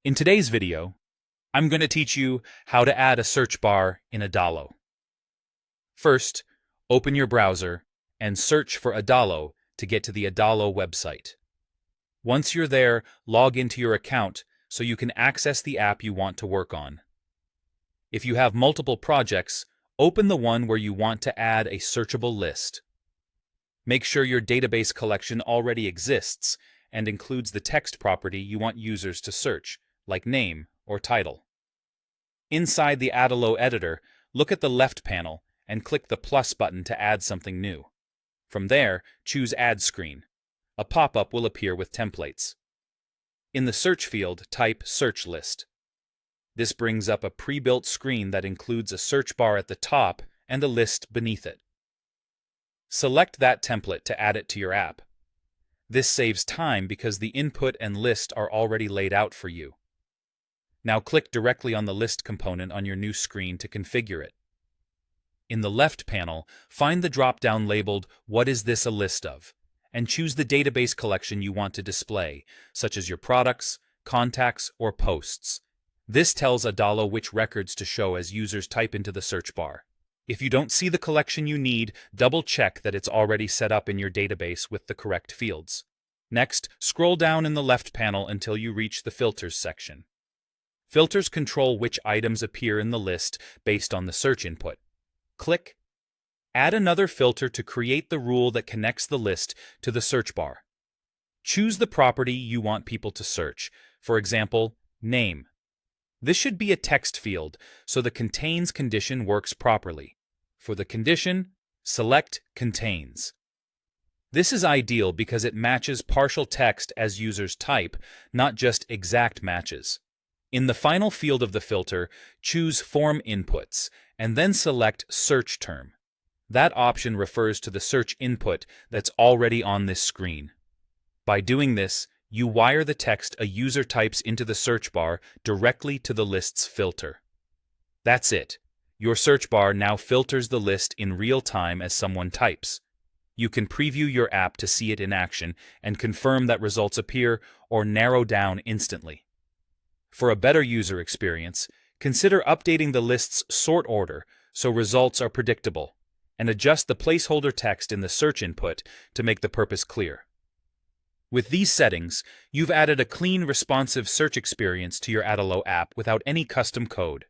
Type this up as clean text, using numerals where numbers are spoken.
In today's video, I'm going to teach you how to add a search bar in Adalo. First, open your browser and search for Adalo to get to the Adalo website. Once you're there, log into your account so you can access the app you want to work on. If you have multiple projects, open the one where you want to add a searchable list. Make sure your database collection already exists and includes the text property you want users to search, like name or title. Inside the Adalo editor, look at the left panel and click the plus button to add something new. From there, choose Add Screen. A pop-up will appear with templates. In the search field, type Search List. This brings up a pre-built screen that includes a search bar at the top and a list beneath it. Select that template to add it to your app. This saves time because the input and list are already laid out for you. Now click directly on the list component on your new screen to configure it. In the left panel, find the drop-down labeled "What is this a list of?" and choose the database collection you want to display, such as your products, contacts, or posts. This tells Adalo which records to show as users type into the search bar. If you don't see the collection you need, double-check that it's already set up in your database with the correct fields. Next, scroll down in the left panel until you reach the Filters section. Filters control which items appear in the list based on the search input. Click Add another filter to create the rule that connects the list to the search bar. Choose the property you want people to search, for example, name. This should be a text field, so the contains condition works properly. For the condition, select Contains. This is ideal because it matches partial text as users type, not just exact matches. In the final field of the filter, choose Form Inputs, and then select Search Term. That option refers to the search input that's already on this screen. By doing this, you wire the text a user types into the search bar directly to the list's filter. That's it. Your search bar now filters the list in real time as someone types. You can preview your app to see it in action and confirm that results appear or narrow down instantly. For a better user experience, consider updating the list's sort order so results are predictable, and adjust the placeholder text in the search input to make the purpose clear. With these settings, you've added a clean, responsive search experience to your Adalo app without any custom code.